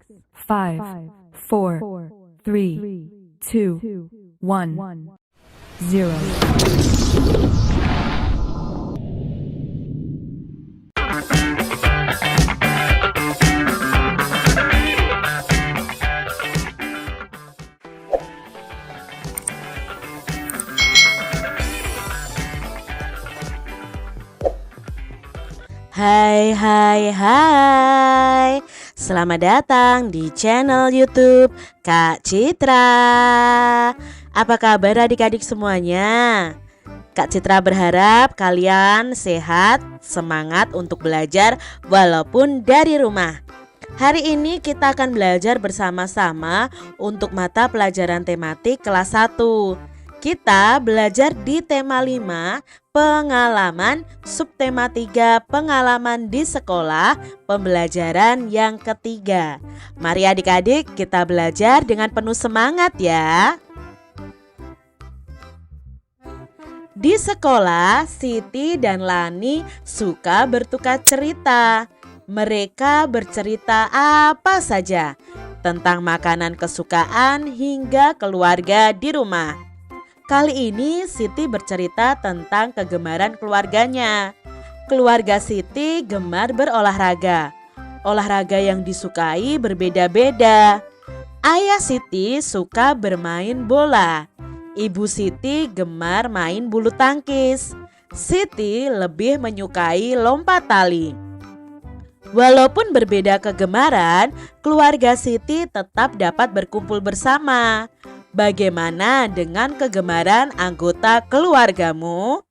5, 4, 3, 2, 1, 0. Hai. Selamat datang di channel YouTube Kak Citra. Apa kabar adik-adik semuanya? Kak Citra berharap kalian sehat, semangat untuk belajar walaupun dari rumah. Hari ini kita akan belajar bersama-sama untuk mata pelajaran tematik kelas 1. Kita belajar di tema 5, pengalaman, subtema 3, pengalaman di sekolah, pembelajaran yang ketiga. Mari adik-adik kita belajar dengan penuh semangat ya. Di sekolah, Siti dan Lani suka bertukar cerita. Mereka bercerita apa saja, tentang makanan kesukaan hingga keluarga di rumah. Kali ini Siti bercerita tentang kegemaran keluarganya. Keluarga Siti gemar berolahraga. Olahraga yang disukai berbeda-beda. Ayah Siti suka bermain bola. Ibu Siti gemar main bulu tangkis. Siti lebih menyukai lompat tali. Walaupun berbeda kegemaran, keluarga Siti tetap dapat berkumpul bersama. Bagaimana dengan kegemaran anggota keluargamu?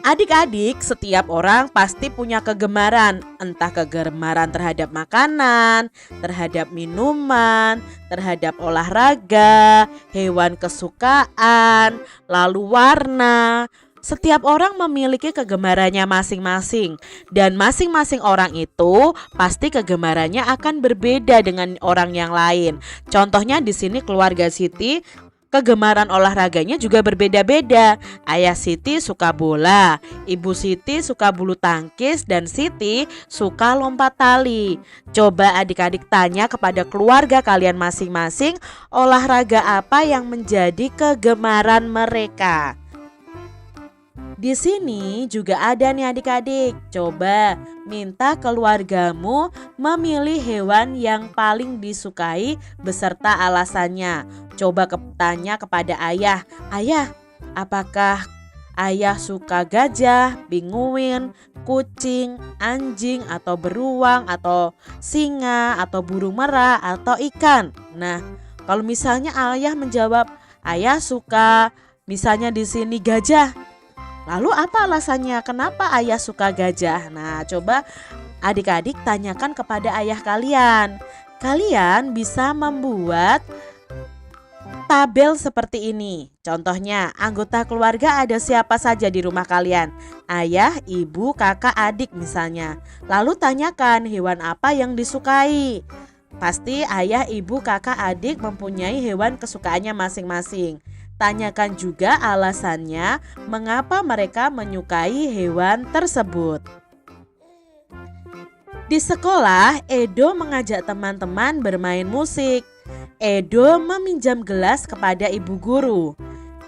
Adik-adik, setiap orang pasti punya kegemaran. Entah kegemaran terhadap makanan, terhadap minuman, terhadap olahraga, hewan kesukaan, lalu warna. Setiap orang memiliki kegemarannya masing-masing, dan masing-masing orang itu pasti kegemarannya akan berbeda dengan orang yang lain. Contohnya di sini keluarga Siti, kegemaran olahraganya juga berbeda-beda. Ayah Siti suka bola, ibu Siti suka bulu tangkis, dan Siti suka lompat tali. Coba adik-adik tanya kepada keluarga kalian masing-masing, olahraga apa yang menjadi kegemaran mereka. Di sini juga ada nih adik-adik. Coba minta keluargamu memilih hewan yang paling disukai beserta alasannya. Coba tanya kepada ayah. Ayah, apakah ayah suka gajah, pinguin, kucing, anjing, atau beruang, atau singa, atau burung merah, atau ikan? Nah, kalau misalnya ayah menjawab, ayah suka misalnya di sini gajah. Lalu apa alasannya? Kenapa ayah suka gajah? Nah, coba adik-adik tanyakan kepada ayah kalian. Kalian bisa membuat tabel seperti ini. Contohnya, anggota keluarga ada siapa saja di rumah kalian? Ayah, ibu, kakak, adik misalnya. Lalu tanyakan hewan apa yang disukai. Pasti ayah, ibu, kakak, adik mempunyai hewan kesukaannya masing-masing. Tanyakan juga alasannya mengapa mereka menyukai hewan tersebut. Di sekolah, Edo mengajak teman-teman bermain musik. Edo meminjam gelas kepada ibu guru.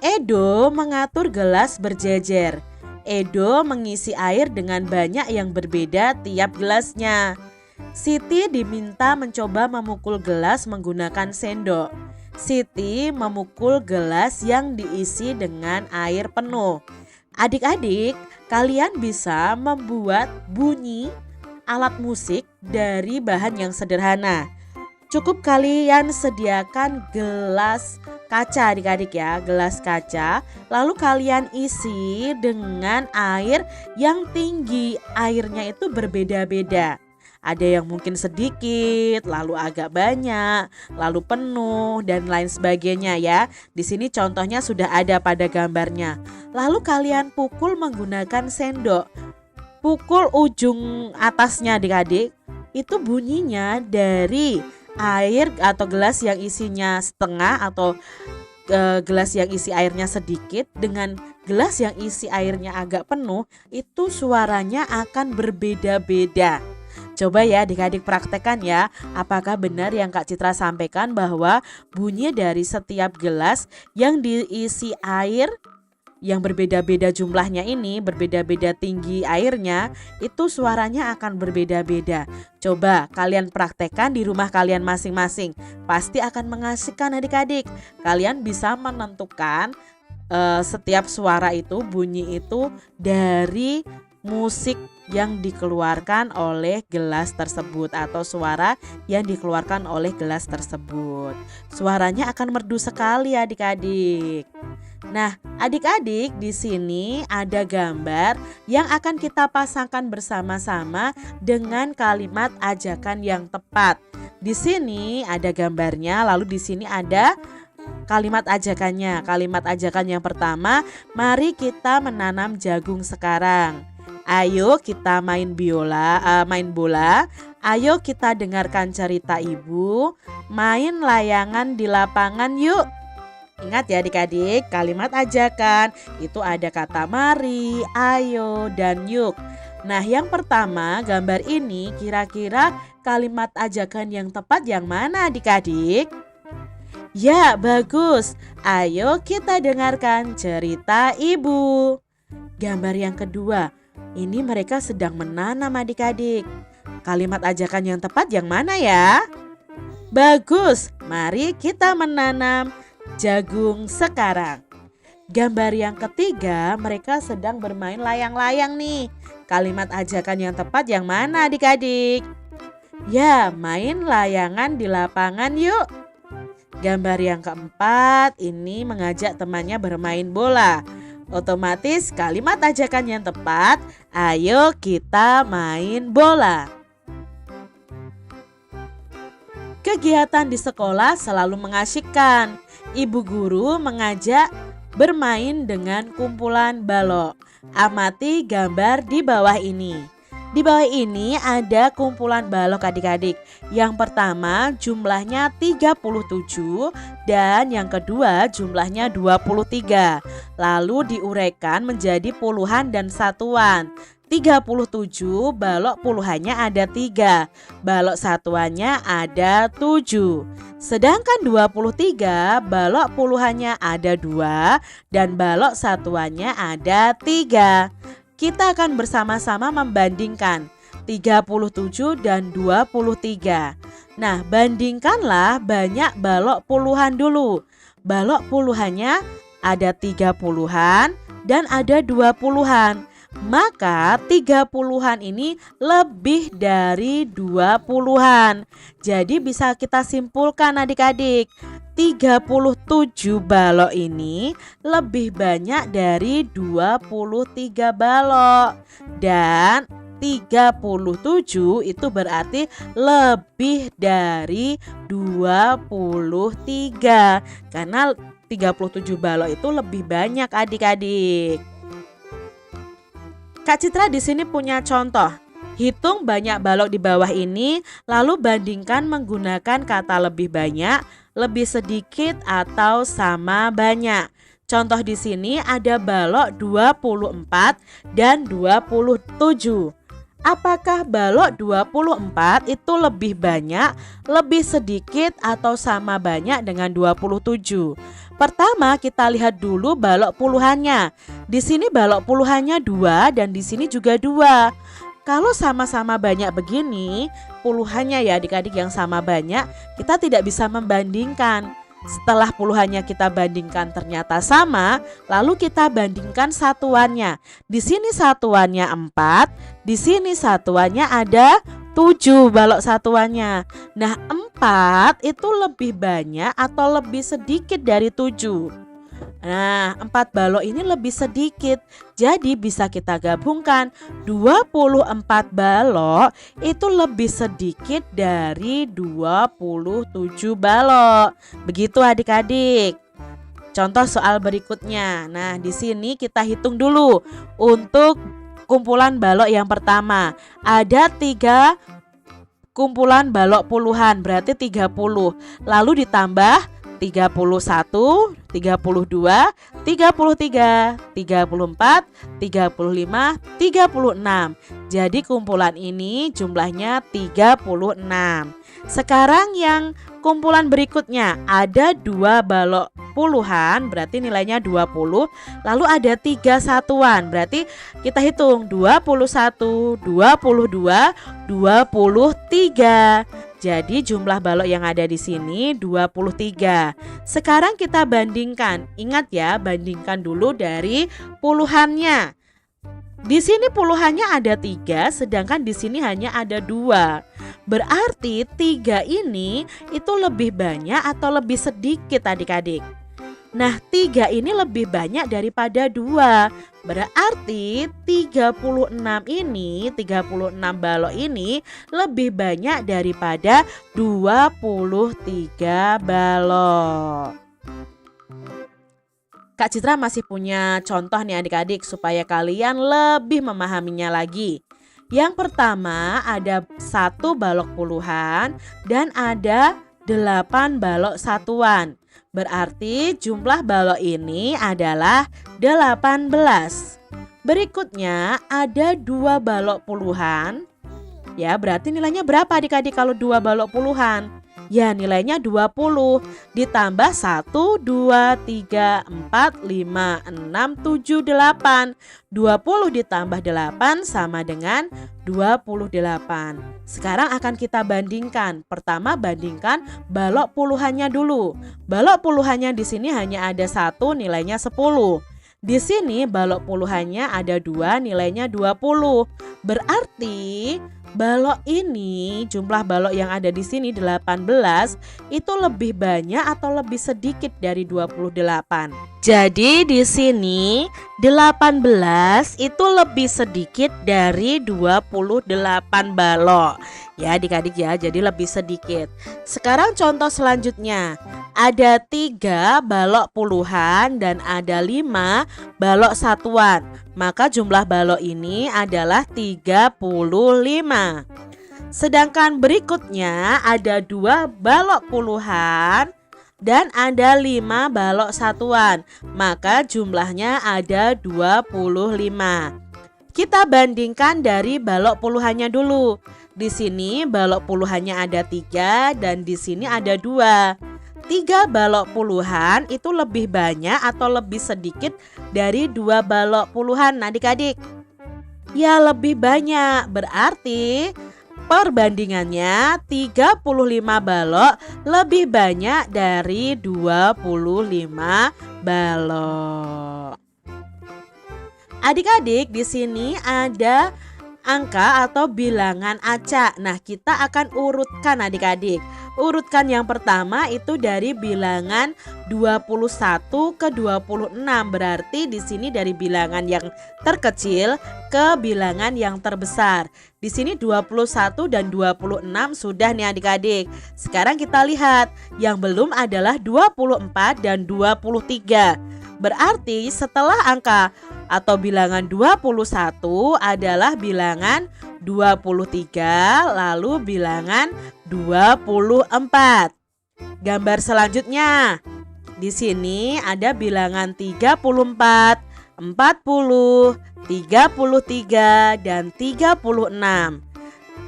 Edo mengatur gelas berjejer. Edo mengisi air dengan banyak yang berbeda tiap gelasnya. Siti diminta mencoba memukul gelas menggunakan sendok. Siti memukul gelas yang diisi dengan air penuh. Adik-adik, kalian bisa membuat bunyi alat musik dari bahan yang sederhana. Cukup kalian sediakan gelas kaca adik-adik ya, gelas kaca. Lalu kalian isi dengan air yang tinggi. Airnya itu berbeda-beda. Ada yang mungkin sedikit, lalu agak banyak, lalu penuh, dan lain sebagainya ya. Di sini contohnya sudah ada pada gambarnya. Lalu kalian pukul menggunakan sendok. Pukul ujung atasnya adik-adik. Itu bunyinya dari air atau gelas yang isinya setengah atau gelas yang isi airnya sedikit dengan gelas yang isi airnya agak penuh, itu suaranya akan berbeda-beda. Coba ya adik-adik praktekkan ya. Apakah benar yang Kak Citra sampaikan bahwa bunyi dari setiap gelas yang diisi air yang berbeda-beda jumlahnya ini, berbeda-beda tinggi airnya, itu suaranya akan berbeda-beda. Coba kalian praktekkan di rumah kalian masing-masing. Pasti akan mengasihkan adik-adik. Kalian bisa menentukan setiap suara itu, bunyi itu dari musik yang dikeluarkan oleh gelas tersebut atau suara yang dikeluarkan oleh gelas tersebut. Suaranya akan merdu sekali adik-adik. Nah, adik-adik di sini ada gambar yang akan kita pasangkan bersama-sama dengan kalimat ajakan yang tepat. Di sini ada gambarnya, lalu di sini ada kalimat ajakannya. Kalimat ajakan yang pertama, mari kita menanam jagung sekarang. Ayo kita main bola. Ayo kita dengarkan cerita ibu. Main layangan di lapangan yuk. Ingat ya adik-adik, kalimat ajakan itu ada kata mari, ayo, dan yuk. Nah, yang pertama gambar ini kira-kira kalimat ajakan yang tepat yang mana adik-adik? Ya, bagus. Ayo kita dengarkan cerita ibu. Gambar yang kedua, ini mereka sedang menanam adik-adik. Kalimat ajakan yang tepat yang mana ya? Bagus, mari kita menanam jagung sekarang. Gambar yang ketiga, mereka sedang bermain layang-layang nih. Kalimat ajakan yang tepat yang mana adik-adik? Ya, main layangan di lapangan yuk. Gambar yang keempat, ini mengajak temannya bermain bola. Otomatis kalimat ajakan yang tepat, ayo kita main bola. Kegiatan di sekolah selalu mengasyikkan. Ibu guru mengajak bermain dengan kumpulan balok. Amati gambar di bawah ini. Di bawah ini ada kumpulan balok adik-adik. Yang pertama jumlahnya 37 dan yang kedua jumlahnya 23. Lalu diuraikan menjadi puluhan dan satuan. 37 balok puluhannya ada 3, balok satuannya ada 7. Sedangkan 23 balok puluhannya ada 2 dan balok satuannya ada 3. Kita akan bersama-sama membandingkan 37 dan 23. Nah, bandingkanlah banyak balok puluhan dulu. Balok puluhannya ada 30-an dan ada 20-an. Maka 30-an ini lebih dari 20-an. Jadi bisa kita simpulkan adik-adik, 37 balok ini lebih banyak dari 23 balok. Dan 37 itu berarti lebih dari 23. Karena 37 balok itu lebih banyak adik-adik. Kak Citra di sini punya contoh. Hitung banyak balok di bawah ini, lalu bandingkan menggunakan kata lebih banyak, lebih sedikit atau sama banyak. Contoh di sini ada balok 24 dan 27. Apakah balok 24 itu lebih banyak, lebih sedikit atau sama banyak dengan 27? Pertama kita lihat dulu balok puluhannya. Di sini balok puluhannya 2 dan di sini juga 2. Kalau sama-sama banyak begini, puluhannya ya adik-adik yang sama banyak, kita tidak bisa membandingkan. Setelah puluhannya kita bandingkan ternyata sama, lalu kita bandingkan satuannya. Di sini satuannya 4, di sini satuannya ada 7 balok satuannya. Nah, 4 itu lebih banyak atau lebih sedikit dari 7? Nah, 4 balok ini lebih sedikit. Jadi bisa kita gabungkan 24 balok itu lebih sedikit dari 27 balok. Begitu adik-adik. Contoh soal berikutnya. Nah, di sini kita hitung dulu untuk kumpulan balok yang pertama. Ada 3 kumpulan balok puluhan, berarti 30. Lalu ditambah 31, 32, 33, 34, 35, 36. Jadi kumpulan ini jumlahnya 36. Sekarang yang kumpulan berikutnya ada 2 balok puluhan, berarti nilainya 20. Lalu ada 3 satuan, berarti kita hitung 21, 22, 23. Jadi jumlah balok yang ada di sini 23. Sekarang kita bandingkan. Ingat ya, bandingkan dulu dari puluhannya. Di sini puluhannya ada 3, sedangkan di sini hanya ada 2. Berarti 3 ini itu lebih banyak atau lebih sedikit adik-adik? Nah, 3 ini lebih banyak daripada 2. Berarti 36 balok ini lebih banyak daripada 23 balok. Kak Citra masih punya contoh nih adik-adik supaya kalian lebih memahaminya lagi. Yang pertama ada 1 balok puluhan dan ada 8 balok satuan. Berarti jumlah balok ini adalah 18. Berikutnya ada 2 balok puluhan. Ya, berarti nilainya berapa adik-adik kalau 2 balok puluhan? Ya, nilainya 20 ditambah 1, 2, 3, 4, 5, 6, 7, 8. 20 ditambah 8 sama dengan 28. Sekarang akan kita bandingkan. Pertama bandingkan balok puluhannya dulu. Balok puluhannya di sini hanya ada 1, nilainya 10. Di sini balok puluhannya ada 2, nilainya 20. Berarti balok ini, jumlah balok yang ada di sini 18 itu lebih banyak atau lebih sedikit dari 28. Jadi di sini 18 itu lebih sedikit dari 28 balok. Ya adik-adik ya, jadi lebih sedikit. Sekarang contoh selanjutnya. Ada 3 balok puluhan dan ada 5 balok satuan. Maka jumlah balok ini adalah 35. Sedangkan berikutnya ada 2 balok puluhan dan ada 5 balok satuan. Maka jumlahnya ada 25. Kita bandingkan dari balok puluhannya dulu. Di sini balok puluhannya ada 3 dan di sini ada 2. 3 balok puluhan itu lebih banyak atau lebih sedikit dari 2 balok puluhan adik-adik? Ya lebih banyak, berarti perbandingannya 35 balok lebih banyak dari 25 balok. Adik-adik di sini ada angka atau bilangan acak. Nah, kita akan urutkan adik-adik. Urutkan yang pertama itu dari bilangan 21 ke 26. Berarti di sini dari bilangan yang terkecil ke bilangan yang terbesar. Di sini 21 dan 26 sudah nih adik-adik. Sekarang kita lihat yang belum adalah 24 dan 23. Berarti setelah angka atau bilangan 21 adalah bilangan 23 lalu bilangan 24. Gambar selanjutnya. Di sini ada bilangan 34, 40, 33 dan 36.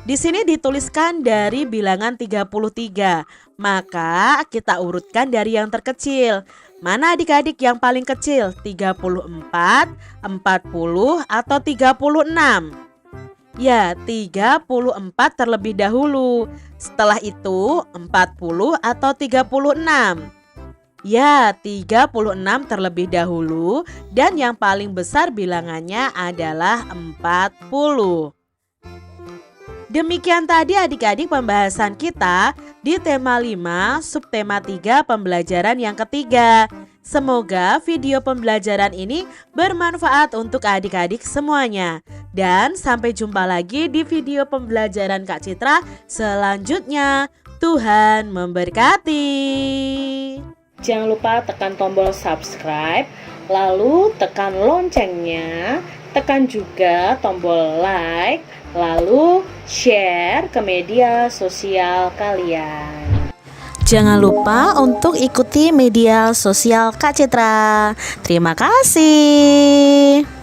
Di sini dituliskan dari bilangan 33. Maka kita urutkan dari yang terkecil. Mana adik-adik yang paling kecil? 34, 40 atau 36? Ya, 34 terlebih dahulu. Setelah itu 40 atau 36? Ya, 36 terlebih dahulu. Dan yang paling besar bilangannya adalah 40. Demikian tadi adik-adik pembahasan kita di tema 5 subtema 3 pembelajaran yang ketiga. Semoga video pembelajaran ini bermanfaat untuk adik-adik semuanya. Dan sampai jumpa lagi di video pembelajaran Kak Citra selanjutnya. Tuhan memberkati. Jangan lupa tekan tombol subscribe, lalu tekan loncengnya, tekan juga tombol like, lalu share ke media sosial kalian. Jangan lupa untuk ikuti media sosial Kak Citra. Terima kasih.